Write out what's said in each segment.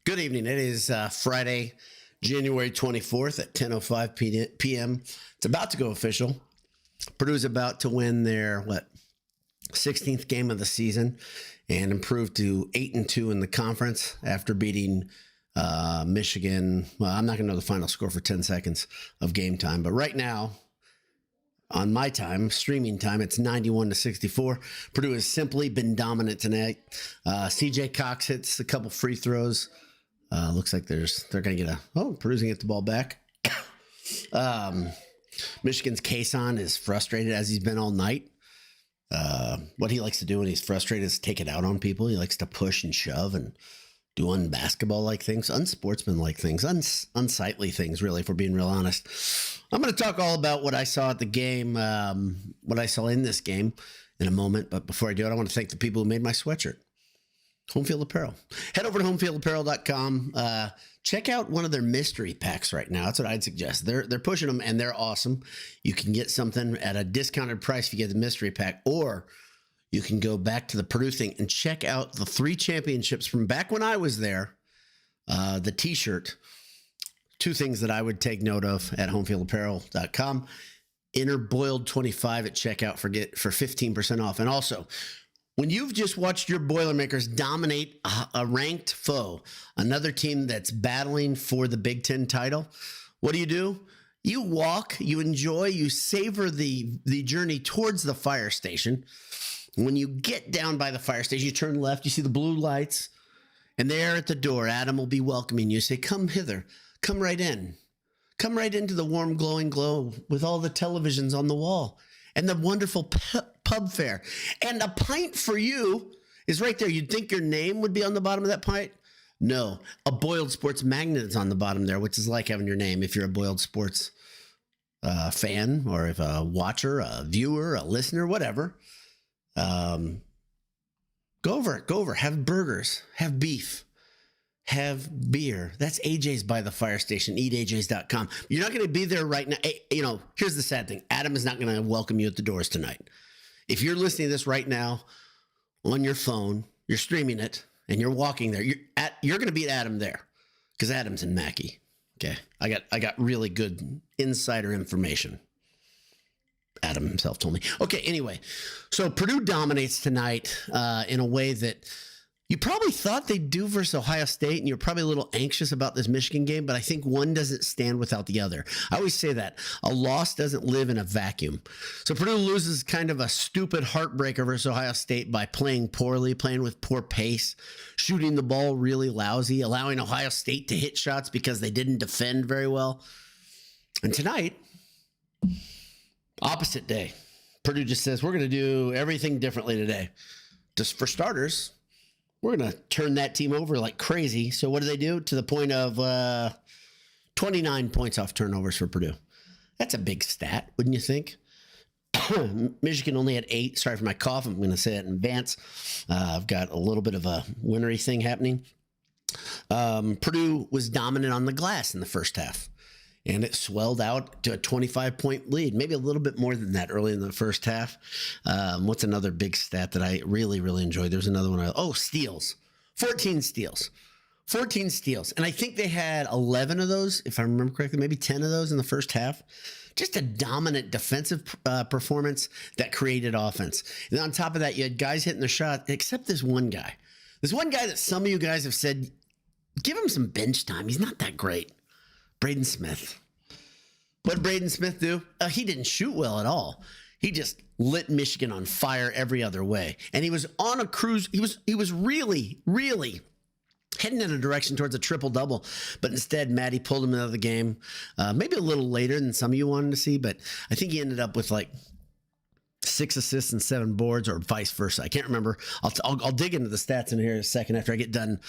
Good evening. It is Friday, January 24th at 10:05 p.m. It's about to go official. Purdue's about to win their, 16th game of the season and improve to 8-2 in the conference after beating Michigan. Well, I'm not going to know the final score for 10 seconds of game time, but right now, on my time, streaming time, it's 91-64. Purdue has simply been dominant tonight. CJ Cox hits a couple free throws. Looks like they're going to get Purdue's going to get the ball back. Michigan's Kason is frustrated as he's been all night. What he likes to do when he's frustrated is take it out on people. He likes to push and shove and do unbasketball-like things, unsportsmanlike things, unsightly things, really, if we're being real honest. I'm going to talk all about what I saw at the game, what I saw in this game in a moment. But before I do it, I want to thank the people who made my sweatshirt. Home Field Apparel. Head over to homefieldapparel.com. Check out one of their mystery packs right now. That's what I'd suggest. They're pushing them, and they're awesome. You can get something at a discounted price if you get the mystery pack, or you can go back to the Purdue thing and check out the 3 championships from back when I was there. The T-shirt. 2 things that I would take note of at homefieldapparel.com. Enter Boiled25 at checkout for 15% off. And also, when you've just watched your Boilermakers dominate a ranked foe, another team that's battling for the Big Ten title, what do? You walk, you enjoy, you savor the journey towards the fire station. When you get down by the fire station, you turn left, you see the blue lights, and there at the door, Adam will be welcoming you. Say, come hither, come right in. Come right into the warm, glowing glow with all the televisions on the wall and the wonderful pub fare. And a pint for you is right there. You'd think your name would be on the bottom of that pint. No, a Boiled Sports magnet is on the bottom there, which is like having your name if you're a Boiled Sports fan, or if a watcher, a viewer, a listener, whatever. Go over, have burgers, have beef, have beer. That's AJ's by the fire station, eatajs.com. You're not going to be there right now. Here's the sad thing. Adam is not going to welcome you at the doors tonight. If you're listening to this right now on your phone, you're streaming it, and you're walking there, you're going to beat Adam there because Adam's in Mackey. Okay. I got really good insider information. Adam himself told me. Okay, anyway, so Purdue dominates tonight in a way that you probably thought they'd do versus Ohio State, and you're probably a little anxious about this Michigan game, but I think one doesn't stand without the other. I always say that. A loss doesn't live in a vacuum. So Purdue loses kind of a stupid heartbreaker versus Ohio State by playing poorly, playing with poor pace, shooting the ball really lousy, allowing Ohio State to hit shots because they didn't defend very well. And tonight, opposite day. Purdue just says, we're going to do everything differently today. Just for starters, we're going to turn that team over like crazy. So what do? To the point of 29 points off turnovers for Purdue. That's a big stat, wouldn't you think? Michigan only had 8. Sorry for my cough. I'm going to say it in advance. I've got a little bit of a wintry thing happening. Purdue was dominant on the glass in the first half. And it swelled out to a 25-point lead, maybe a little bit more than that early in the first half. What's another big stat that I really, really enjoyed? There's another one. Steals. 14 steals. 14 steals. And I think they had 11 of those, if I remember correctly, maybe 10 of those in the first half. Just a dominant defensive performance that created offense. And on top of that, you had guys hitting the shot, except this one guy. This one guy that some of you guys have said, give him some bench time. He's not that great. Braden Smith. What did Braden Smith do? He didn't shoot well at all. He just lit Michigan on fire every other way. And he was on a cruise. He was really, really heading in a direction towards a triple-double. But instead, Maddie pulled him out of the game. Maybe a little later than some of you wanted to see. But I think he ended up with 6 assists and 7 boards, or vice versa. I can't remember. I'll dig into the stats in here in a second after I get done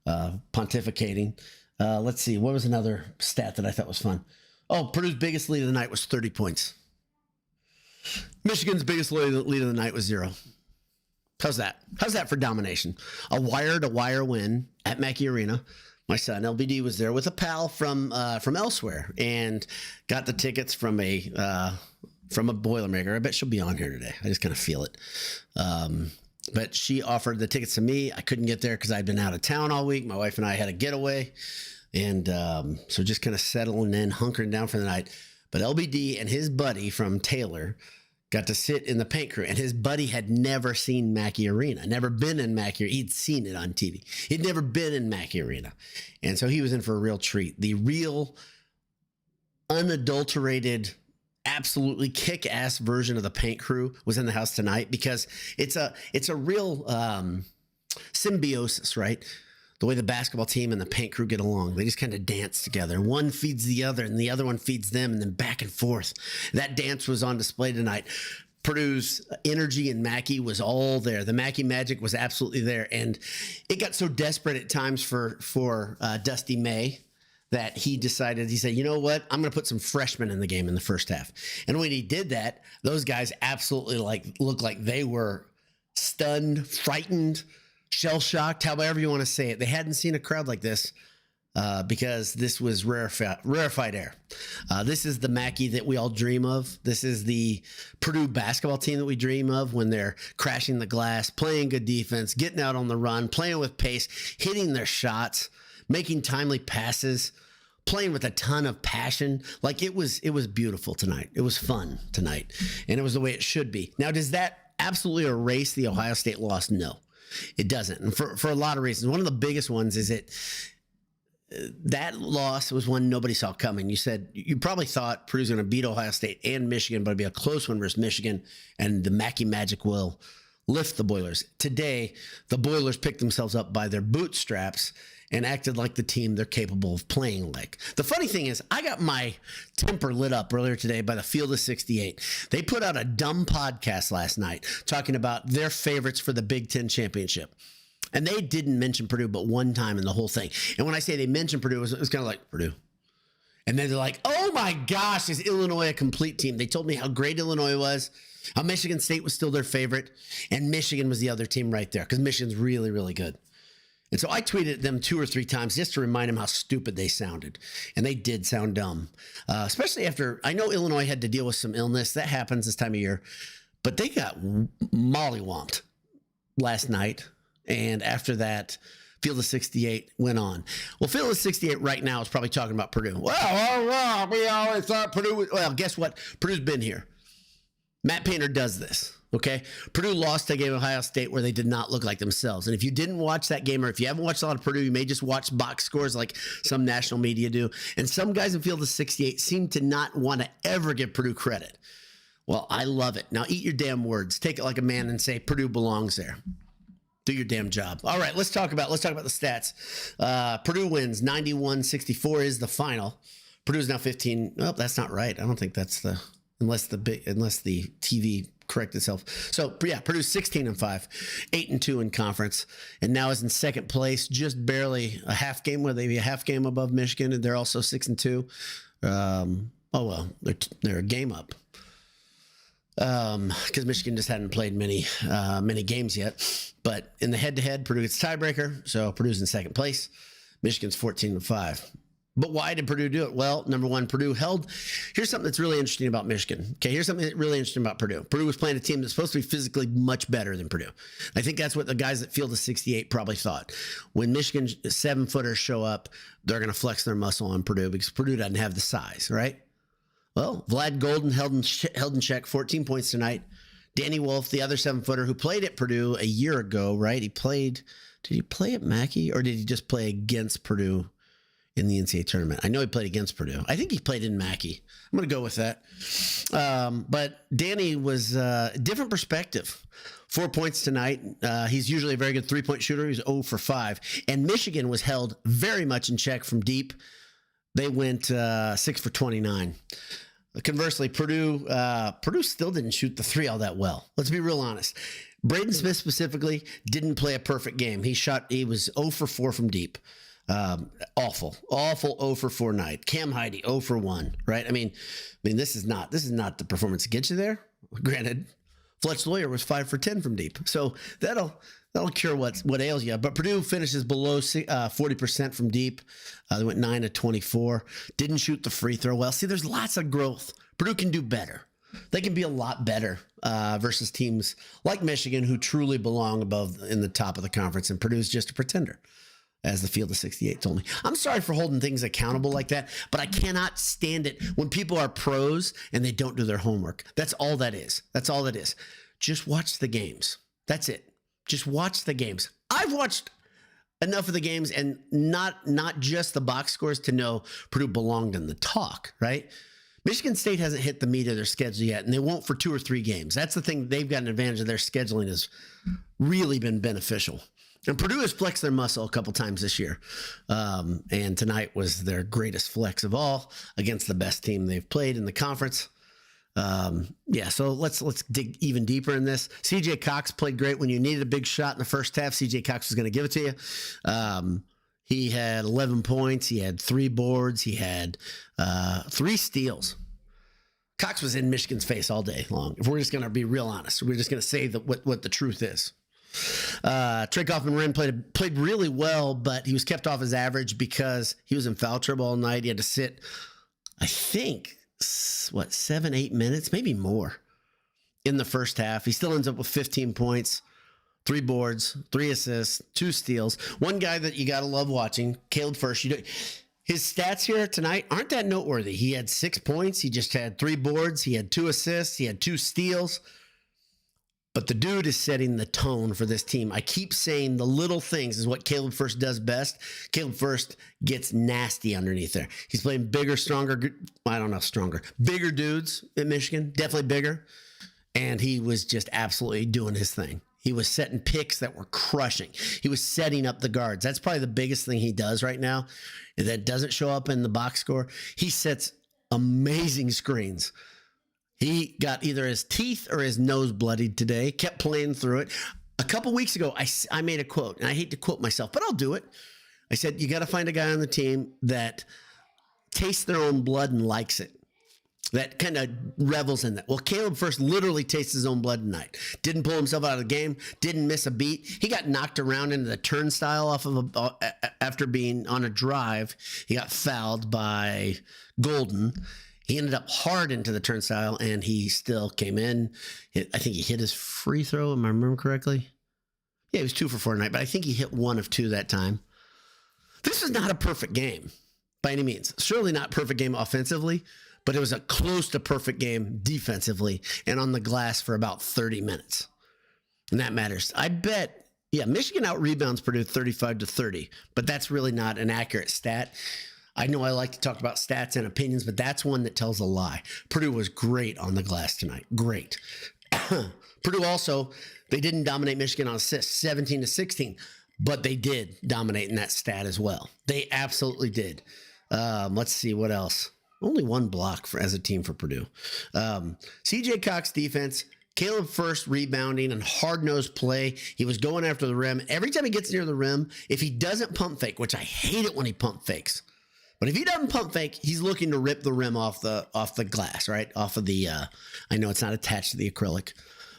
pontificating. Let's see. What was another stat that I thought was fun? Purdue's biggest lead of the night was 30 points. Michigan's biggest lead of the night was 0. How's that? How's that for domination? A wire-to-wire win at Mackey Arena. My son, LBD, was there with a pal from elsewhere and got the tickets from a Boilermaker. I bet she'll be on here today. I just kind of feel it. but she offered the tickets to me. I couldn't get there because I'd been out of town all week. My wife and I had a getaway. And so just kind of settling in, hunkering down for the night. But LBD and his buddy from Taylor got to sit in the paint crew. And his buddy had never seen Mackey Arena, never been in Mackey Arena. He'd seen it on TV. He'd never been in Mackey Arena. And so he was in for a real treat. The real unadulterated, absolutely kick-ass version of the paint crew was in the house tonight, because it's a real symbiosis, right? The way the basketball team and the paint crew get along. They just kind of dance together. One feeds the other and the other one feeds them, and then back and forth. That dance was on display tonight. Purdue's energy and Mackey was all there. The Mackey magic was absolutely there. And it got so desperate at times for Dusty May that he said, you know what? I'm going to put some freshmen in the game in the first half. And when he did that, those guys absolutely looked like they were stunned, frightened, shell-shocked, however you want to say it. They hadn't seen a crowd like this because this was rarefied air. This is the Mackey that we all dream of. This is the Purdue basketball team that we dream of when they're crashing the glass, playing good defense, getting out on the run, playing with pace, hitting their shots, making timely passes, playing with a ton of passion. Like it was beautiful tonight. It was fun tonight, and it was the way it should be. Now, does that absolutely erase the Ohio State loss? No. It doesn't. And for a lot of reasons. One of the biggest ones is that loss was one nobody saw coming. You probably thought Purdue's going to beat Ohio State and Michigan, but it'd be a close one versus Michigan, and the Mackey Magic will lift the Boilers. Today, the Boilers picked themselves up by their bootstraps and acted like the team they're capable of playing like. The funny thing is, I got my temper lit up earlier today by the Field of 68. They put out a dumb podcast last night talking about their favorites for the Big Ten championship. And they didn't mention Purdue but one time in the whole thing. And when I say they mentioned Purdue, it was kind of like, Purdue. And then they're like, oh my gosh, is Illinois a complete team? They told me how great Illinois was, how Michigan State was still their favorite, and Michigan was the other team right there, because Michigan's really, really good. And so I tweeted them 2 or 3 times just to remind them how stupid they sounded. And they did sound dumb, especially after, I know Illinois had to deal with some illness. That happens this time of year. But they got mollywomped last night. And after that, Field of 68 went on. Well, Field of 68 right now is probably talking about Purdue. Well, we always thought Purdue was, well, guess what? Purdue's been here. Matt Painter does this. Okay, Purdue lost a game at Ohio State where they did not look like themselves. And if you didn't watch that game, or if you haven't watched a lot of Purdue, you may just watch box scores like some national media do. And some guys in Field of 68 seem to not want to ever give Purdue credit. Well, I love it. Now eat your damn words. Take it like a man and say Purdue belongs there. Do your damn job. All right, let's talk about the stats. Purdue wins 91-64 is the final. Purdue's now 15. Well, that's not right. I don't think that's unless the TV correct itself. So yeah, Purdue's 16-5, 8-2 in conference, and now is in second place, just barely a half game. Where they be a half game above Michigan, and they're also 6-2. They're a game up. Because Michigan just hadn't played many games yet. But in the head-to-head, Purdue gets tiebreaker, so Purdue's in second place. Michigan's 14-5. But why did Purdue do it? Well, number one, Purdue held. Here's something that's really interesting about Michigan. Okay, here's something really interesting about Purdue. Purdue was playing a team that's supposed to be physically much better than Purdue. I think that's what the guys at Field of 68 probably thought. When Michigan 7-footers show up, they're going to flex their muscle on Purdue because Purdue doesn't have the size, right? Well, Vlad Golden held in check, 14 points tonight. Danny Wolf, the other 7-footer who played at Purdue a year ago, right? Did he play at Mackey, or did he just play against Purdue in the NCAA tournament? I know he played against Purdue. I think he played in Mackey. I'm going to go with that. But Danny was a different perspective. 4 points tonight. He's usually a very good 3-point shooter. He's 0 for 5. And Michigan was held very much in check from deep. They went 6 for 29. Conversely, Purdue still didn't shoot the 3 all that well. Let's be real honest. Braden Smith specifically didn't play a perfect game. He was 0 for 4 from deep. Awful 0 for 4 night. Cam Heide 0 for 1, right? I mean, this is not the performance to get you there. Granted, Fletch Lawyer was 5 for 10 from deep. So that'll cure what ails you. But Purdue finishes below 40% from deep. They went 9 of 24. Didn't shoot the free throw well. See, there's lots of growth. Purdue can do better. They can be a lot better versus teams like Michigan, who truly belong above in the top of the conference, and Purdue's just a pretender, as the Field of 68 told me. I'm sorry for holding things accountable like that, but I cannot stand it when people are pros and they don't do their homework. That's all that is. That's all it is. Just watch the games. That's it. Just watch the games. I've watched enough of the games and not just the box scores to know Purdue belonged in the talk, right? Michigan State hasn't hit the meat of their schedule yet, and they won't for 2 or 3 games. That's the thing. They've got an advantage of their scheduling has really been beneficial. And Purdue has flexed their muscle a couple times this year. And tonight was their greatest flex of all against the best team they've played in the conference. So let's dig even deeper in this. CJ Cox played great when you needed a big shot in the first half. CJ Cox was going to give it to you. He had 11 points. He had 3 boards. He had 3 steals. Cox was in Michigan's face all day long. If we're just going to be real honest, we're just going to say what the truth is. Trey Kaufman-Renn played really well, but he was kept off his average because he was in foul trouble all night. He had to sit, I think, 7-8 minutes, maybe more, in the first half. He still ends up with 15 points, 3 boards, 3 assists, 2 steals. One guy that you got to love watching, Caleb Furst. His stats here tonight aren't that noteworthy. He had 6 points. He just had 3 boards. He had 2 assists. He had 2 steals. But the dude is setting the tone for this team. I keep saying the little things is what Caleb Furst does best. Caleb Furst gets nasty underneath there. He's playing bigger, bigger dudes in Michigan, definitely bigger. And he was just absolutely doing his thing. He was setting picks that were crushing. He was setting up the guards. That's probably the biggest thing he does right now that doesn't show up in the box score. He sets amazing screens. He got either his teeth or his nose bloodied today, kept playing through it. A couple weeks ago, I made a quote, and I hate to quote myself, but I'll do it. I said, you got to find a guy on the team that tastes their own blood and likes it, that kind of revels in that. Well, Caleb Furst literally tastes his own blood tonight. Didn't pull himself out of the game, didn't miss a beat. He got knocked around into the turnstile after being on a drive. He got fouled by Golden. He ended up hard into the turnstile, and he still came in. I think he hit his free throw, if I remember correctly. Yeah, he was 2 for 4 tonight, but I think he hit 1 of 2 that time. This is not a perfect game by any means. Surely not perfect game offensively, but it was a close to perfect game defensively and on the glass for about 30 minutes. And that matters. I bet, Michigan out-rebounds Purdue 35-30, but that's really not an accurate stat. I know I like to talk about stats and opinions, but that's one that tells a lie. Purdue was great on the glass tonight. Great. Purdue also, they didn't dominate Michigan on assists, 17-16, but they did dominate in that stat as well. They absolutely did. Let's see what else. Only 1 block as a team for Purdue. CJ Cox defense, Caleb Furst rebounding and hard-nosed play. He was going after the rim. Every time he gets near the rim, if he doesn't pump fake, which I hate it when he pump fakes, but if he doesn't pump fake, he's looking to rip the rim off the glass, right? Off of the, I know it's not attached to the acrylic,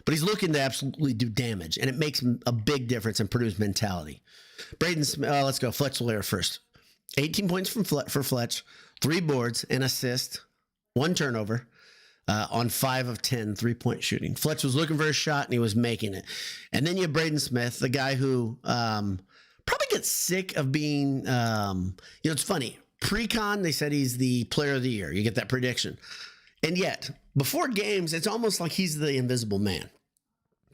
but he's looking to absolutely do damage, and it makes a big difference in Purdue's mentality. Braden Smith, let's go. Fletch Lair first. 18 points for Fletch, 3 boards, an assist, 1 turnover on 5 of 10 3-point shooting. Fletch was looking for a shot, and he was making it. And then you have Braden Smith, the guy who probably gets sick of being, it's funny. Pre-con, they said he's the player of the year. You get that prediction. And yet, before games, it's almost like he's the invisible man.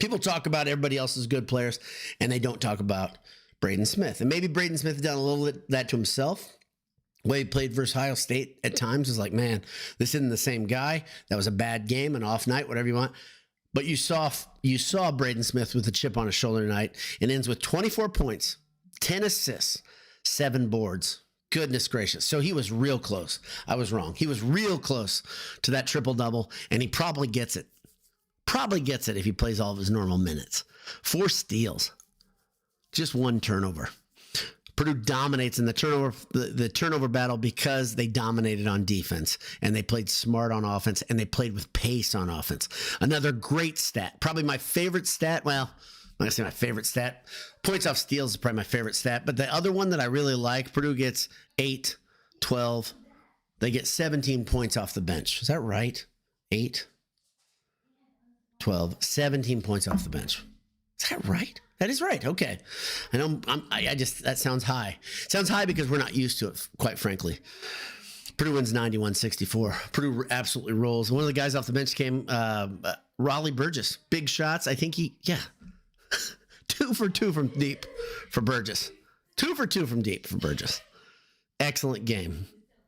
People talk about everybody else's good players, and they don't talk about Braden Smith. And maybe Braden Smith done a little bit that to himself. The way he played versus Ohio State at times is like, man, this isn't the same guy. That was a bad game, an off night, whatever you want. But you saw Braden Smith with a chip on his shoulder tonight, and ends with 24 points, 10 assists, 7 boards. Goodness gracious. So he was real close. I was wrong. He was real close to that triple-double, and he probably gets it. Probably gets it if he plays all of his normal minutes. 4 steals. Just 1 turnover. Purdue dominates in the turnover battle because they dominated on defense, and they played smart on offense, and they played with pace on offense. Another great stat. Probably my favorite stat. Well, I'm going to say my favorite stat. Points off steals is probably my favorite stat. But the other one that I really like, Purdue gets 8, 12. They get 17 points off the bench. Is that right? 8? 12, 17 points off the bench. Is that right? That is right. Okay. I know that sounds high. Sounds high because we're not used to it, quite frankly. Purdue wins 91-64. Purdue absolutely rolls. One of the guys off the bench came, Raleigh Burgess. Big shots. I think 2 for 2 from deep for Burgess. 2 for 2 from deep for Burgess. Excellent game.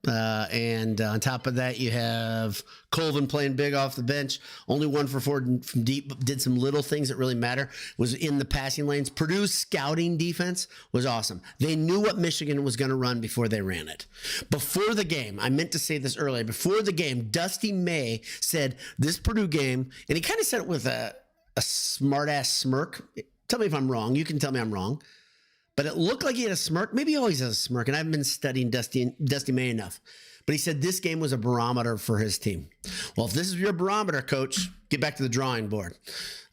And on top of that, you have Colvin playing big off the bench. Only 1 for 4 from deep, but did some little things that really matter. Was in the passing lanes. Purdue's scouting defense was awesome. They knew what Michigan was going to run before they ran it. Before the game, I meant to say this earlier, before the game, Dusty May said this Purdue game, and he kind of said it with a smart-ass smirk. Tell me if I'm wrong. You can tell me I'm wrong. But it looked like he had a smirk. Maybe he always has a smirk, and I haven't been studying Dusty May enough. But he said this game was a barometer for his team. Well, if this is your barometer, Coach, get back to the drawing board.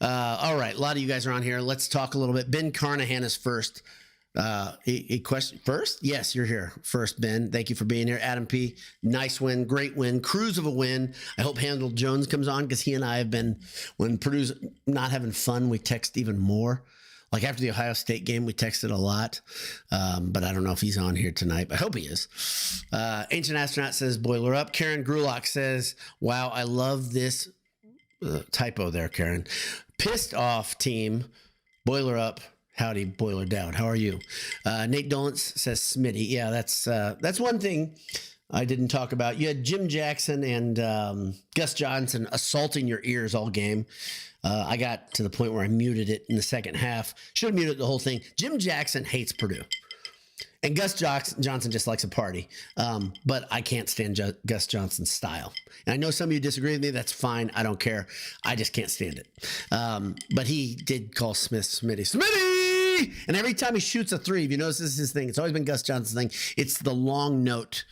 All right, a lot of you guys are on here. Let's talk a little bit. Ben Carnahan is first. A question first? Yes, you're here first, Ben. Thank you for being here. Adam P., nice win, great win, cruise of a win. I hope Handel Jones comes on because he and I have been, when Purdue's not having fun, we text even more. Like after the Ohio State game, we texted a lot, but I don't know if he's on here tonight. But I hope he is. Ancient Astronaut says, boiler up. Karen Grulock says, wow, I love this typo there, Karen. Pissed off team, boiler up. Howdy, boiler down. How are you? Nate Dolance says, Smitty. Yeah, that's one thing I didn't talk about. You had Jim Jackson and Gus Johnson assaulting your ears all game. I got to the point where I muted it in the second half. Should have muted the whole thing. Jim Jackson hates Purdue. And Gus Johnson just likes a party. But I can't stand Gus Johnson's style. And I know some of you disagree with me. That's fine. I don't care. I just can't stand it. But he did call Smith Smitty. And every time he shoots a three, if you notice this is his thing, it's always been Gus Johnson's thing. It's the long note.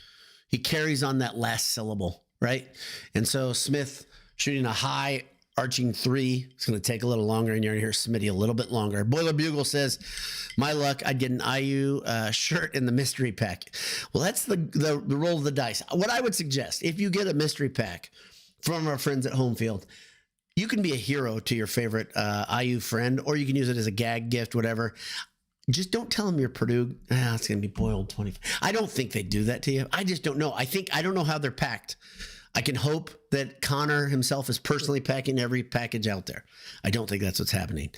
He carries on that last syllable, right? And so Smith shooting a high arching three. It's going to take a little longer, and you're going to hear Smitty a little bit longer. Boiler Bugle says, my luck, I'd get an IU shirt in the mystery pack. Well, that's the roll of the dice. What I would suggest, if you get a mystery pack from our friends at Home Field, you can be a hero to your favorite IU friend, or you can use it as a gag gift, whatever. Just don't tell them you're Purdue. It's going to be boiled 25. I don't think they do that to you. I just don't know. I don't know how they're packed. I can hope that Connor himself is personally packing every package out there. I don't think that's what's happening.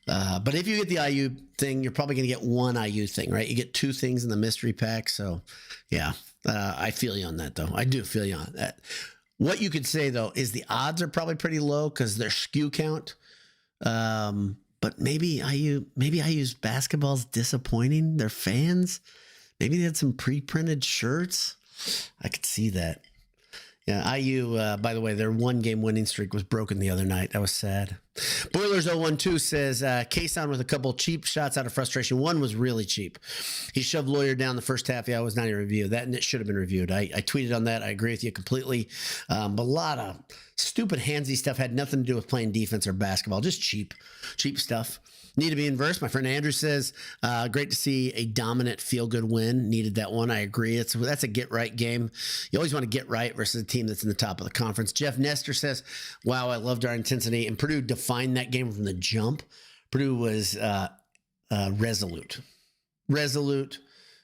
But if you get the IU thing, you're probably going to get one IU thing, right? You get 2 things in the mystery pack. So, yeah, I feel you on that, though. I do feel you on that. What you could say, though, is the odds are probably pretty low because their SKU count. But maybe IU's basketball's disappointing their fans. Maybe they had some pre-printed shirts. I could see that. Yeah, IU, by the way, their 1-game winning streak was broken the other night. That was sad. Boilers 012 says, Kason with a couple cheap shots out of frustration. One was really cheap. He shoved Lawyer down the first half. Yeah, it was not even reviewed. That, and it should have been reviewed. I tweeted on that. I agree with you completely. But a lot of stupid handsy stuff had nothing to do with playing defense or basketball. Just cheap stuff. Need to be inverse. My friend Andrew says, great to see a dominant feel-good win. Needed that one. I agree. That's a get-right game. You always want to get right versus a team that's in the top of the conference. Jeff Nestor says, wow, I loved our intensity. And Purdue defined that game from the jump. Purdue was resolute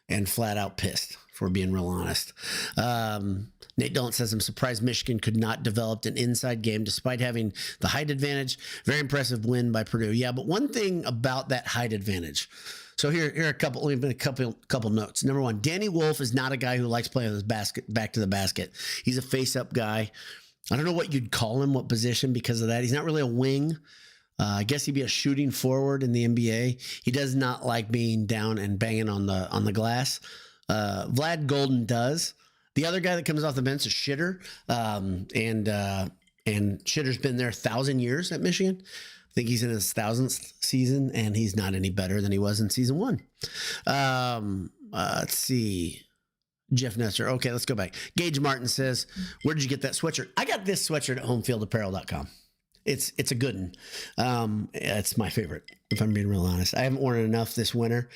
and flat-out pissed, if we're being real honest. Nate Dillon says, I'm surprised Michigan could not develop an inside game despite having the height advantage. Very impressive win by Purdue. Yeah, but one thing about that height advantage. So here are a couple notes. Number one, Danny Wolf is not a guy who likes playing with his back to the basket. He's a face-up guy. I don't know what you'd call him, what position because of that. He's not really a wing. I guess he'd be a shooting forward in the NBA. He does not like being down and banging on the glass. Vlad Golden does. The other guy that comes off the bench is Shitter, and Shitter's been there 1,000 years at Michigan. I think he's in his 1,000th season, and he's not any better than he was in season 1. Let's see. Jeff Nestor. Okay, let's go back. Gage Martin says, where did you get that sweatshirt? I got this sweatshirt at homefieldapparel.com. It's a good one. It's my favorite, if I'm being real honest. I haven't worn it enough this winter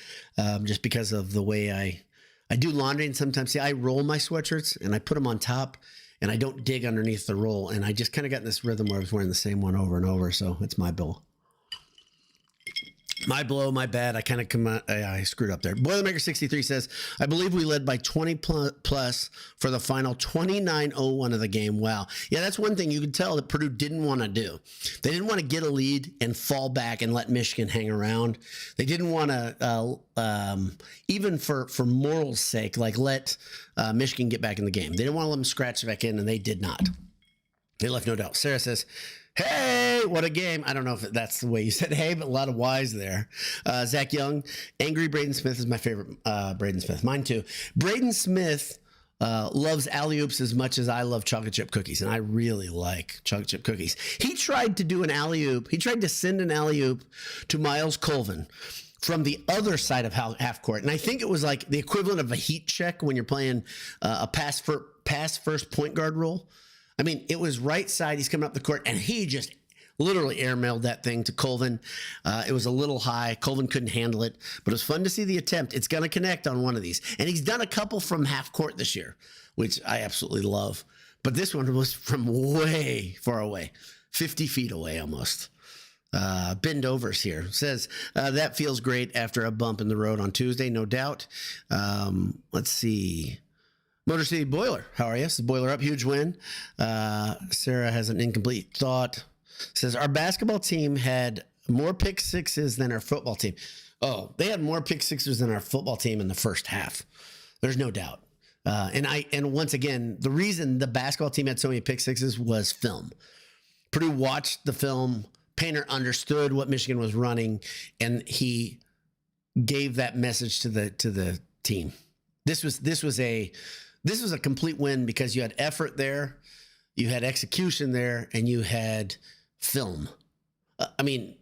just because of the way I do laundry, and sometimes, see, I roll my sweatshirts and I put them on top, and I don't dig underneath the roll. And I just kind of got in this rhythm where I was wearing the same one over and over. So it's my bill. My blow, my bad. I kind of I screwed up there. Boilermaker63 says, I believe we led by 20 plus for the final 29-01 of the game. Wow. Yeah, that's one thing you could tell that Purdue didn't want to do. They didn't want to get a lead and fall back and let Michigan hang around. They didn't want to, even for moral's sake, like let Michigan get back in the game. They didn't want to let them scratch back in, and they did not. They left no doubt. Sarah says, hey, what a game. I don't know if that's the way you said hey, but a lot of Y's there. Zach Young, angry Braden Smith is my favorite Braden Smith. Mine too. Braden Smith loves alley-oops as much as I love chocolate chip cookies, and I really like chocolate chip cookies. He tried to do an alley-oop. He tried to send an alley-oop to Miles Colvin from the other side of half court, and I think it was like the equivalent of a heat check when you're playing a pass first point guard role. I mean, it was right side. He's coming up the court, and he just literally airmailed that thing to Colvin. It was a little high. Colvin couldn't handle it, but it was fun to see the attempt. It's going to connect on one of these. And he's done a couple from half court this year, which I absolutely love. But this one was from way far away, 50 feet away almost. Bend Overs here says, that feels great after a bump in the road on Tuesday, no doubt. Let's see. Motor City Boiler, how are you? This is Boiler Up, huge win. Sarah has an incomplete thought. Says, our basketball team had more pick sixes than our football team. Oh, they had more pick sixes than our football team in the first half. There's no doubt. And once again, the reason the basketball team had so many pick sixes was film. Purdue watched the film. Painter understood what Michigan was running, and he gave that message to the team. This was a complete win because you had effort there, you had execution there, and you had film. I mean,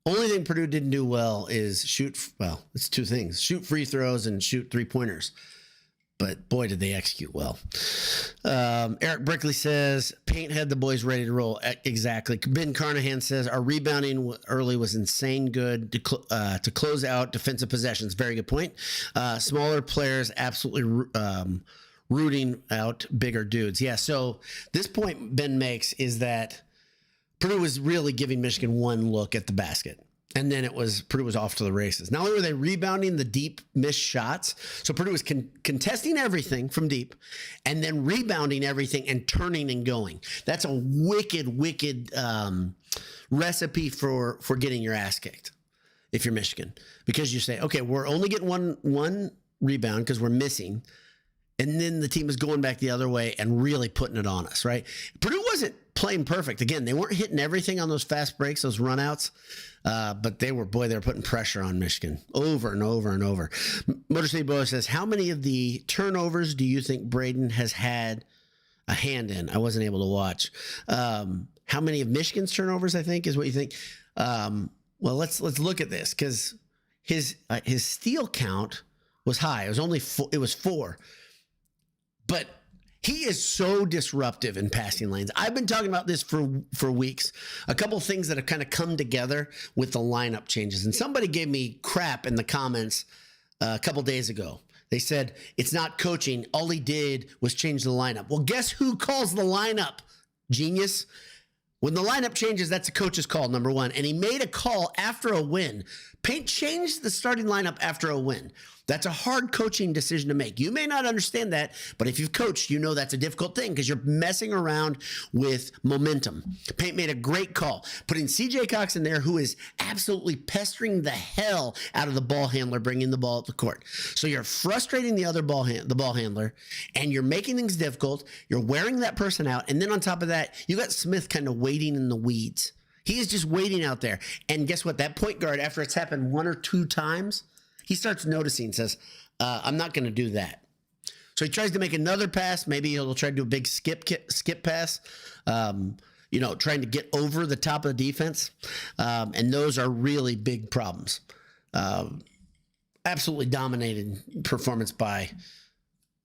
only thing Purdue didn't do well is it's two things: shoot free throws and shoot 3-pointers. But boy, did they execute well. Eric Brickley says, Paint had the boys ready to roll. Exactly. Ben Carnahan says, our rebounding early was insane good to close out defensive possessions. Very good point. Smaller players absolutely rooting out bigger dudes. Yeah, so this point Ben makes is that Purdue was really giving Michigan one look at the basket. And then Purdue was off to the races. Not only were they rebounding the deep missed shots, so Purdue was contesting everything from deep and then rebounding everything and turning and going. That's a wicked recipe for getting your ass kicked if you're Michigan. Because you say, okay, we're only getting one rebound because we're missing. And then the team is going back the other way and really putting it on us, right? Purdue wasn't playing perfect. Again, they weren't hitting everything on those fast breaks, those runouts, but they were putting pressure on Michigan over and over and over. Motor City Boy says, how many of the turnovers do you think Braden has had a hand in? I wasn't able to watch. How many of Michigan's turnovers, I think, is what you think? Well, let's look at this because his steal count was high. It was only it was 4. But he is so disruptive in passing lanes. I've been talking about this for weeks. A couple of things that have kind of come together with the lineup changes. And somebody gave me crap in the comments a couple days ago. They said, it's not coaching. All he did was change the lineup. Well, guess who calls the lineup? Genius. When the lineup changes, that's a coach's call, number one. And he made a call after a win. Paint changed the starting lineup after a win. That's a hard coaching decision to make. You may not understand that, but if you've coached, you know that's a difficult thing because you're messing around with momentum. Paint made a great call, putting CJ Cox in there, who is absolutely pestering the hell out of the ball handler, bringing the ball up the court. So you're frustrating the ball handler, and you're making things difficult. You're wearing that person out, and then on top of that, you got Smith kind of waiting in the weeds. He is just waiting out there. And guess what? That point guard, after it's happened 1 or 2 times, he starts noticing, says, I'm not going to do that. So he tries to make another pass. Maybe he'll try to do a big skip pass, trying to get over the top of the defense. And those are really big problems. Absolutely dominated performance by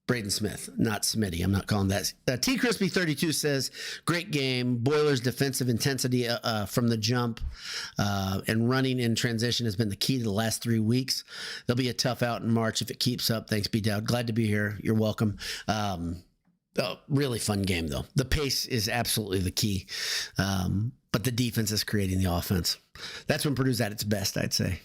Braden Smith, not Smitty. I'm not calling that. T Crispy 32 says, great game. Boilers' defensive intensity from the jump and running in transition has been the key to the last 3 weeks. There'll be a tough out in March if it keeps up. Thanks, B Dowd. Glad to be here. You're welcome. Oh, really fun game, though. The pace is absolutely the key. But the defense is creating the offense. That's when Purdue's at its best, I'd say.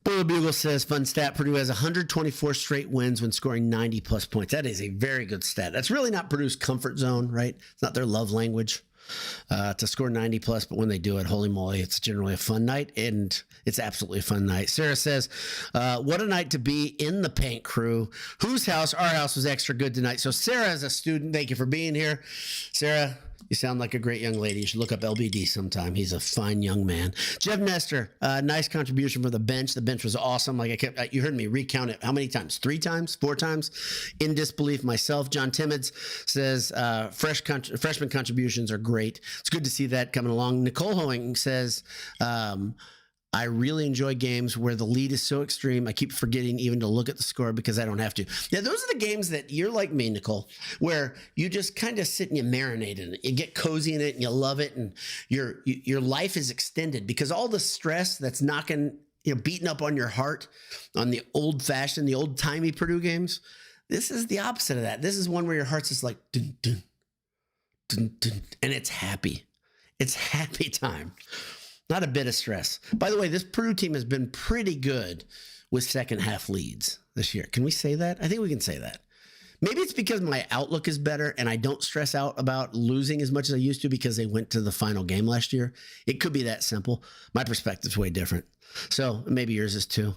Boiler Bugle says, fun stat, Purdue has 124 straight wins when scoring 90-plus points. That is a very good stat. That's really not Purdue's comfort zone, right? It's not their love language to score 90-plus, but when they do it, holy moly, it's generally a fun night, and it's absolutely a fun night. Sarah says, what a night to be in the paint crew. Whose house? Our house was extra good tonight. So Sarah is a student. Thank you for being here. Sarah, you sound like a great young lady. You should look up LBD sometime. He's a fine young man. Jeff Nestor, nice contribution for the bench. The bench was awesome. Like you heard me recount it. How many times? 3 times? 4 times? In disbelief myself. John Timmons says, freshman contributions are great. It's good to see that coming along. Nicole Hoeing says, I really enjoy games where the lead is so extreme. I keep forgetting even to look at the score because I don't have to. Yeah, those are the games that you're like me, Nicole, where you just kind of sit and you marinate in it. You get cozy in it and you love it, and your life is extended because all the stress that's knocking, beating up on your heart on the old-fashioned, the old-timey Purdue games. This is the opposite of that. This is one where your heart's just like dun, dun, dun, dun, and it's happy. It's happy time. Not a bit of stress. By the way, this Purdue team has been pretty good with second half leads this year. Can we say that? I think we can say that. Maybe it's because my outlook is better and I don't stress out about losing as much as I used to because they went to the final game last year. It could be that simple. My perspective's way different. So maybe yours is too.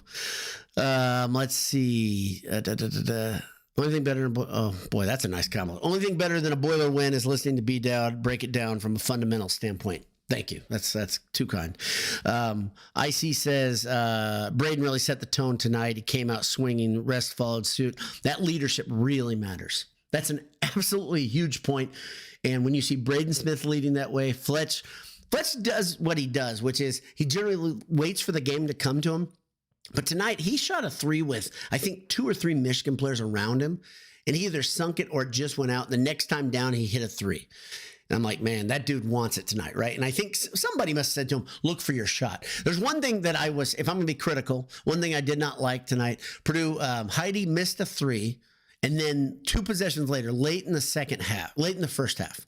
Let's see. Only thing better than oh boy, that's a nice comment. Only thing better than a Boiler win is listening to B-Dowd break it down from a fundamental standpoint. Thank you. That's too kind. IC says, Braden really set the tone tonight. He came out swinging. Rest followed suit. That leadership really matters. That's an absolutely huge point. And when you see Braden Smith leading that way, Fletch does what he does, which is he generally waits for the game to come to him. But tonight he shot a 3 with, I think, 2 or 3 Michigan players around him. And he either sunk it or it just went out. The next time down, he hit a 3. And I'm like, man, that dude wants it tonight, right? And I think somebody must have said to him, look for your shot. There's one thing that if I'm going to be critical, one thing I did not like tonight, Purdue, Heidi missed a 3, and then 2 possessions later, late in the first half,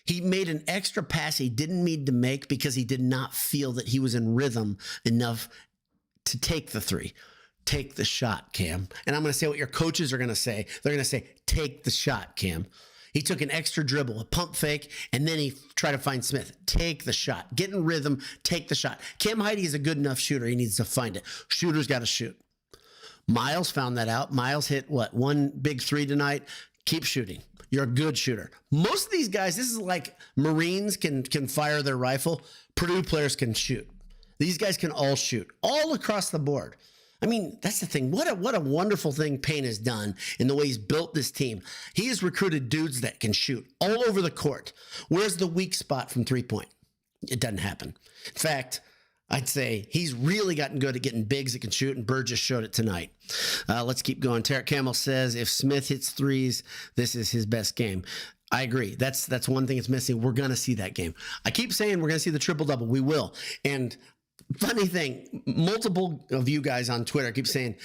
he made an extra pass he didn't need to make because he did not feel that he was in rhythm enough to take the 3. Take the shot, Cam. And I'm going to say what your coaches are going to say. They're going to say, take the shot, Cam. He took an extra dribble, a pump fake, and then he tried to find Smith. Take the shot. Get in rhythm. Take the shot. Cam Heidi is a good enough shooter. He needs to find it. Shooter's got to shoot. Miles found that out. Miles hit, 1 big 3 tonight. Keep shooting. You're a good shooter. Most of these guys, this is like Marines can fire their rifle. Purdue players can shoot. These guys can all shoot, all across the board. I mean, that's the thing. What a wonderful thing Payne has done in the way he's built this team. He has recruited dudes that can shoot all over the court. Where's the weak spot from 3-point? It doesn't happen. In fact, I'd say he's really gotten good at getting bigs that can shoot, and Burgess showed it tonight. Let's keep going. Tarek Camel says, if Smith hits 3s, this is his best game. I agree. That's one thing that's missing. We're going to see that game. I keep saying we're going to see the triple-double. We will. And funny thing, multiple of you guys on Twitter keep saying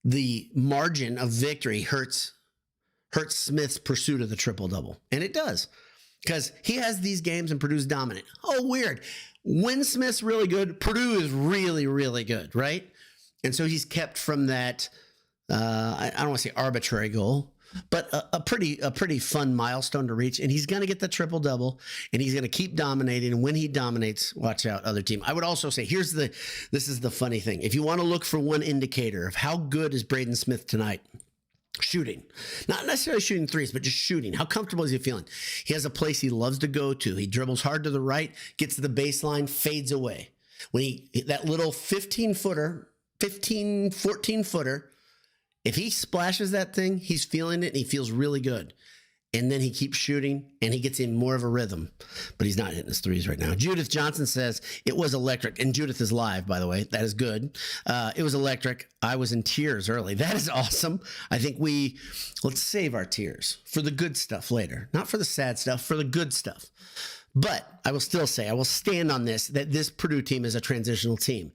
the margin of victory hurts Smith's pursuit of the triple-double. And it does, because he has these games and Purdue's dominant. Oh, weird. When Smith's really good, Purdue is really, really good, right? And so he's kept from that, I don't want to say arbitrary goal, but a pretty fun milestone to reach. And he's going to get the triple-double, and he's going to keep dominating. And when he dominates, watch out, other team. I would also say, this is the funny thing. If you want to look for one indicator of how good is Braden Smith tonight, shooting. Not necessarily shooting 3s, but just shooting. How comfortable is he feeling? He has a place he loves to go to. He dribbles hard to the right, gets to the baseline, fades away. When that little 14-footer, if he splashes that thing, he's feeling it and he feels really good. And then he keeps shooting and he gets in more of a rhythm, but he's not hitting his 3s right now. Judith Johnson says it was electric. And Judith is live, by the way. That is good. It was electric. I was in tears early. That is awesome. I think let's save our tears for the good stuff later, not for the sad stuff, for the good stuff. But I will still say, I will stand on this, that this Purdue team is a transitional team.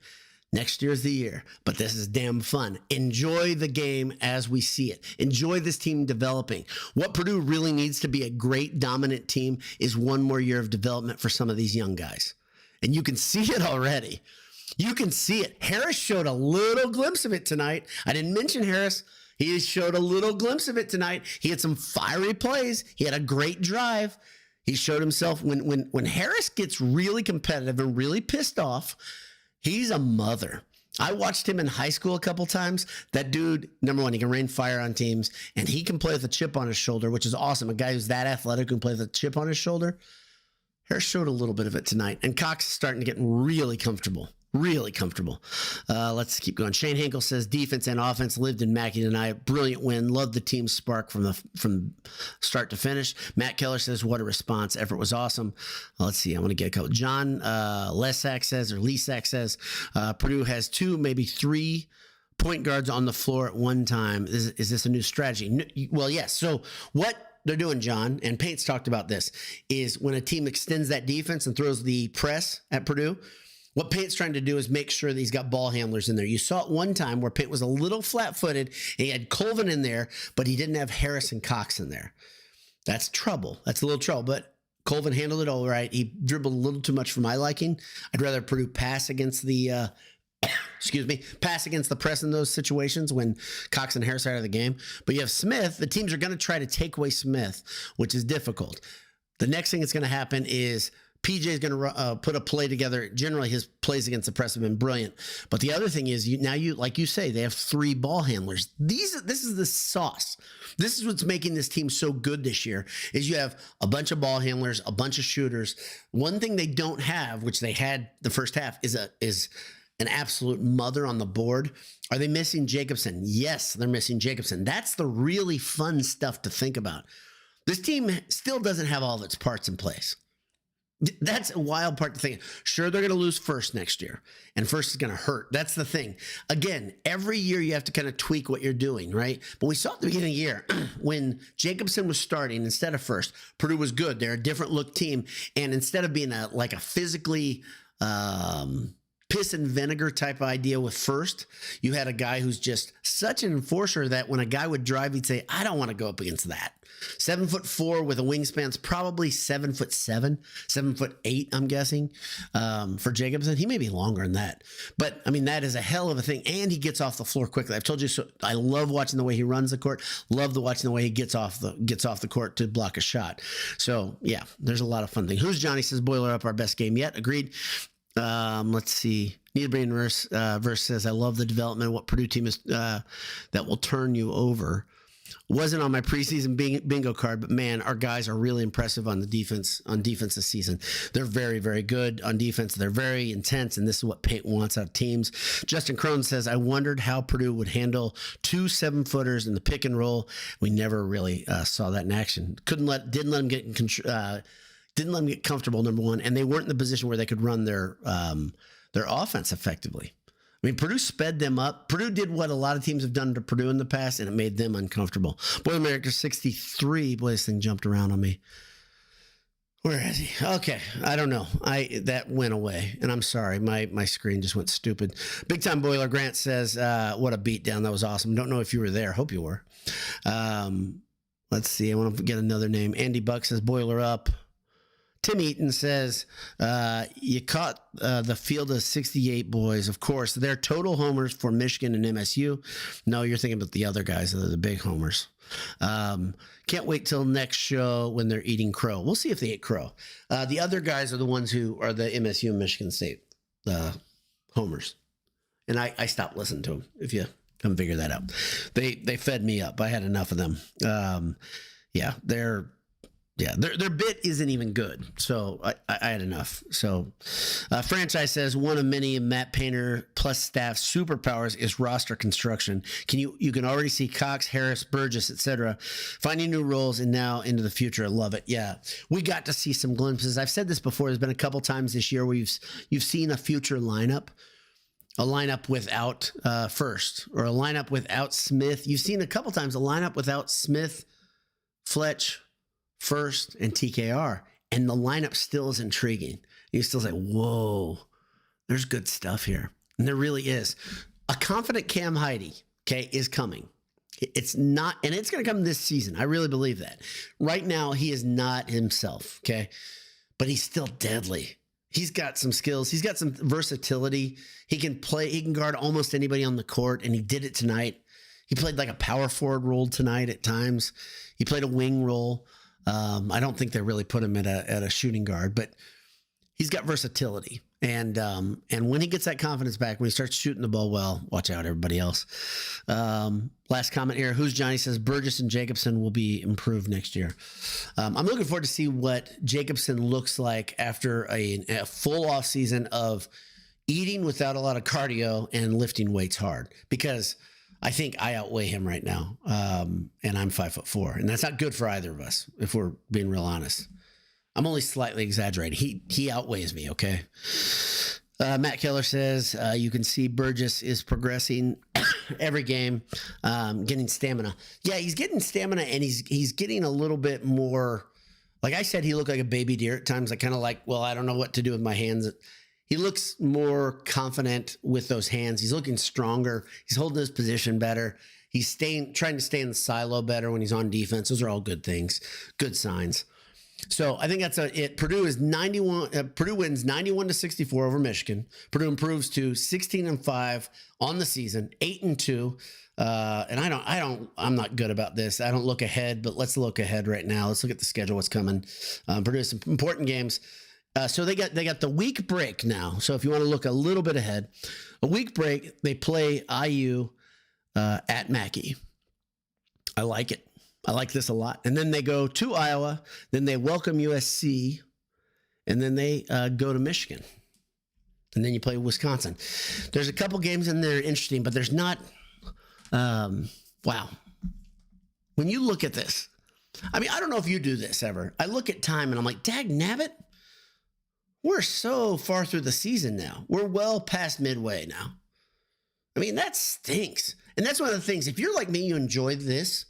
Next year's the year, but this is damn fun. Enjoy the game as we see it. Enjoy this team developing. What Purdue really needs to be a great dominant team is one more year of development for some of these young guys. And you can see it already. You can see it. Harris showed a little glimpse of it tonight. I didn't mention Harris. He showed a little glimpse of it tonight. He had some fiery plays. He had a great drive. He showed himself when Harris gets really competitive and really pissed off. He's a mother. I watched him in high school a couple times. That dude, number one, he can rain fire on teams, and he can play with a chip on his shoulder, which is awesome. A guy who's that athletic who can play with a chip on his shoulder. Harris showed a little bit of it tonight, and Cox is starting to get really comfortable. Really comfortable. Let's keep going. Shane Hinkle says defense and offense lived in Mackey tonight. Brilliant win. Loved the team spark from start to finish. Matt Keller says what a response. Effort was awesome. Let's see. I want to get a couple. John Lesak says Purdue has 2, maybe 3 point guards on the floor at one time. Is this a new strategy? Well, yes. So what they're doing, John, and Paint's talked about this, is when a team extends that defense and throws the press at Purdue, what Paint's trying to do is make sure that he's got ball handlers in there. You saw it one time where Paint was a little flat-footed. He had Colvin in there, but he didn't have Harris and Cox in there. That's trouble. That's a little trouble, but Colvin handled it all right. He dribbled a little too much for my liking. I'd rather Purdue pass against the pass against the press in those situations when Cox and Harris are out of the game. But you have Smith. The teams are going to try to take away Smith, which is difficult. The next thing that's going to happen is PJ is going to put a play together. Generally, his plays against the press have been brilliant. But the other thing is, like you say, they have 3 ball handlers. This is the sauce. This is what's making this team so good this year, is you have a bunch of ball handlers, a bunch of shooters. One thing they don't have, which they had the first half, is an absolute mother on the board. Are they missing Jacobson? Yes, they're missing Jacobson. That's the really fun stuff to think about. This team still doesn't have all of its parts in place. That's a wild part to think. Sure, they're going to lose First next year, and First is going to hurt. That's the thing. Again, every year you have to kind of tweak what you're doing, right? But we saw at the beginning of the year when Jacobson was starting instead of First, Purdue was good. They're a different look team, and instead of being a physically piss and vinegar type of idea with First, you had a guy who's just such an enforcer that when a guy would drive, he'd say, I don't want to go up against that. 7'4" with a wingspan's probably 7'7", 7'8", I'm guessing, for Jacobson. He may be longer than that, but I mean, that is a hell of a thing. And he gets off the floor quickly. I've told you, so I love watching the way he runs the court. Love watching the way he gets off the court to block a shot. So yeah, there's a lot of fun things. Who's Johnny says Boiler Up, our best game yet. Agreed. Let's see. Need a brain verse says, I love the development of what Purdue team is, that will turn you over. Wasn't on my preseason bingo card, but man, our guys are really impressive on defense this season. They're very, very good on defense. They're very intense, and this is what Paint wants out of teams. Justin Crone says, I wondered how Purdue would handle 2 7-footers in the pick and roll. We never really saw that in action. Didn't let them get comfortable, number one, and they weren't in the position where they could run their offense effectively. I mean, Purdue sped them up. Purdue did what a lot of teams have done to Purdue in the past, and it made them uncomfortable. Boy, America 63. Boy, this thing jumped around on me. Where is he? Okay, I don't know. That went away, and I'm sorry. My screen just went stupid. Big Time Boiler Grant says, what a beatdown. That was awesome. Don't know if you were there. Hope you were. Let's see. I want to get another name. Andy Buck says, Boiler Up. Tim Eaton says, you caught the field of 68 boys. Of course, they're total homers for Michigan and MSU. No, you're thinking about the other guys. They're the big homers. Can't wait till next show when they're eating crow. We'll see if they ate crow. The other guys are the ones who are the MSU and Michigan State homers. And I stopped listening to them, if you come figure that out. They fed me up. I had enough of them. Their bit isn't even good. So I had enough. So Franchise says one of many Matt Painter plus staff superpowers is roster construction. You can already see Cox, Harris, Burgess, etc. finding new roles and now into the future. I love it. Yeah, we got to see some glimpses. I've said this before. There's been a couple times this year where you've seen a future lineup. A lineup without First, or a lineup without Smith. You've seen a couple times a lineup without Smith, Fletch, First, and TKR, and the lineup still is intriguing. You still say, whoa, there's good stuff here. And there really is. A confident Cam Heide, okay, is coming. It's not, and it's going to come this season. I really believe that. Right now, he is not himself, okay? But he's still deadly. He's got some skills. He's got some versatility. He can play, he can guard almost anybody on the court, and he did it tonight. He played like a power forward role tonight at times. He played a wing role. I don't think they really put him at a shooting guard, but he's got versatility. And when he gets that confidence back, when he starts shooting the ball well, watch out, everybody else. Last comment here. Who's Johnny says Burgess and Jacobson will be improved next year. I'm looking forward to see what Jacobson looks like after a full off season of eating without a lot of cardio and lifting weights hard, because I think I outweigh him right now. And I'm 5'4", and that's not good for either of us, if we're being real honest. I'm only slightly exaggerating. He outweighs me, okay? Matt Keller says, you can see Burgess is progressing every game, getting stamina. Yeah, he's getting stamina, and he's getting a little bit more, like I said, he looked like a baby deer at times. I kind of like, well, I don't know what to do with my hands. He looks more confident with those hands. He's looking stronger. He's holding his position better. He's trying to stay in the silo better when he's on defense. Those are all good things, good signs. So I think that's it. Purdue is 91. Purdue wins 91-64 over Michigan. Purdue improves to 16-5 on the season, 8-2. And I'm not good about this. I don't look ahead, but let's look ahead right now. Let's look at the schedule. What's coming? Purdue has some important games. So they got the week break now. So if you want to look a little bit ahead, a week break, they play IU at Mackey. I like it. I like this a lot. And then they go to Iowa, then they welcome USC, and then they go to Michigan. And then you play Wisconsin. There's a couple games in there interesting, but there's not, wow. When you look at this, I mean, I don't know if you do this ever. I look at time and I'm like, dag nabbit, we're so far through the season now. We're well past midway now. I mean, that stinks. And that's one of the things, if you're like me, you enjoy this.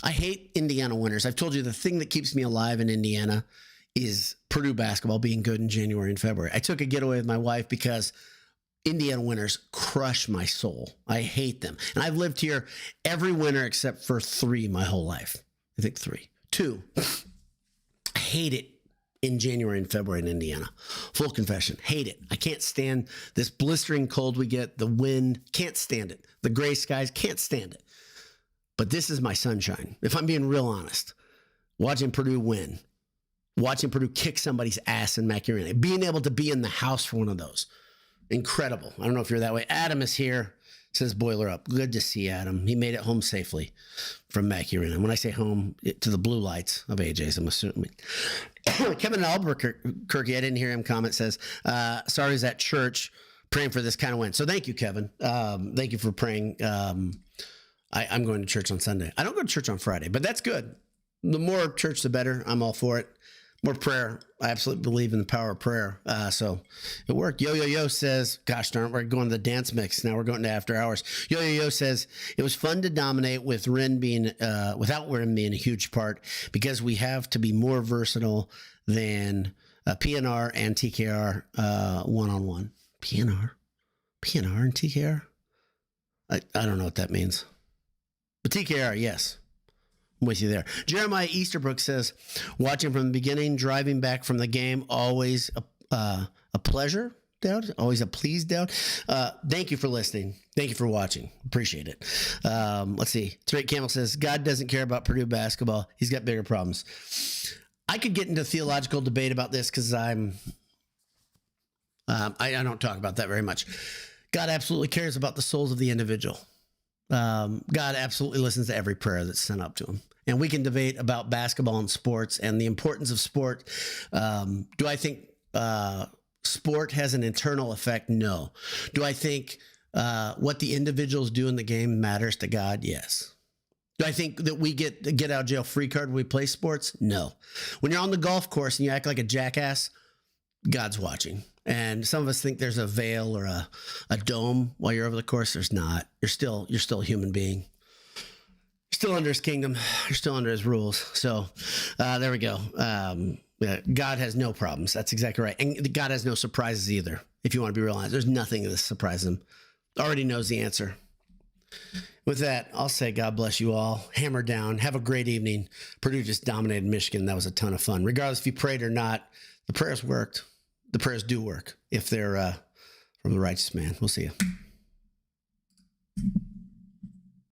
I hate Indiana winners. I've told you the thing that keeps me alive in Indiana is Purdue basketball being good in January and February. I took a getaway with my wife because Indiana winners crush my soul. I hate them. And I've lived here every winter except for 3 my whole life. I think 3. 2, I hate it in January and February in Indiana. Full confession. Hate it. I can't stand this blistering cold we get, the wind. Can't stand it. The gray skies. Can't stand it. But this is my sunshine. If I'm being real honest, watching Purdue win, watching Purdue kick somebody's ass in Mackey Arena, being able to be in the house for one of those. Incredible. I don't know if you're that way. Adam is here. Says boiler up. Good to see Adam. He made it home safely from Mackey Arena. When I say home, to the blue lights of AJ's, I'm assuming. Kevin in Albuquerque, I didn't hear him comment, says, sorry, is at church praying for this kind of win. So thank you, Kevin. Thank you for praying. I'm going to church on Sunday. I don't go to church on Friday, but that's good. The more church, the better. I'm all for it. More prayer. I absolutely believe in the power of prayer. So it worked. Yo says, gosh darn, we're going to the dance mix. Now we're going to after hours. Yo says, it was fun to dominate with Ren being, without Ren being a huge part, because we have to be more versatile than PNR and TKR one-on-one. PNR and TKR? I don't know what that means. But TKR, yes. I'm with you there. Jeremiah Easterbrook says, watching from the beginning, driving back from the game, always a pleasure, Dowd. Always a please, Dowd. Thank you for listening. Thank you for watching. Appreciate it. Let's see. Straight Campbell says, God doesn't care about Purdue basketball. He's got bigger problems. I could get into theological debate about this because I don't talk about that very much. God absolutely cares about the souls of the individual. God absolutely listens to every prayer that's sent up to him. And we can debate about basketball and sports and the importance of sport. Do I think sport has an internal effect? No. Do I think what the individuals do in the game matters to God? Yes. Do I think that we get out of jail free card when we play sports? No. When you're on the golf course and you act like a jackass, God's watching. And some of us think there's a veil or a dome while you're over the course. There's not. You're still a human being. You're still under his kingdom. You're still under his rules. So there we go. God has no problems. That's exactly right. And God has no surprises either. if you want to be real honest. There's nothing that surprises him. Already knows the answer. With that, I'll say God bless you all. Hammer down. Have a great evening. Purdue just dominated Michigan. That was a ton of fun. Regardless if you prayed or not, the prayers worked. The prayers do work if they're from the righteous man. We'll see you.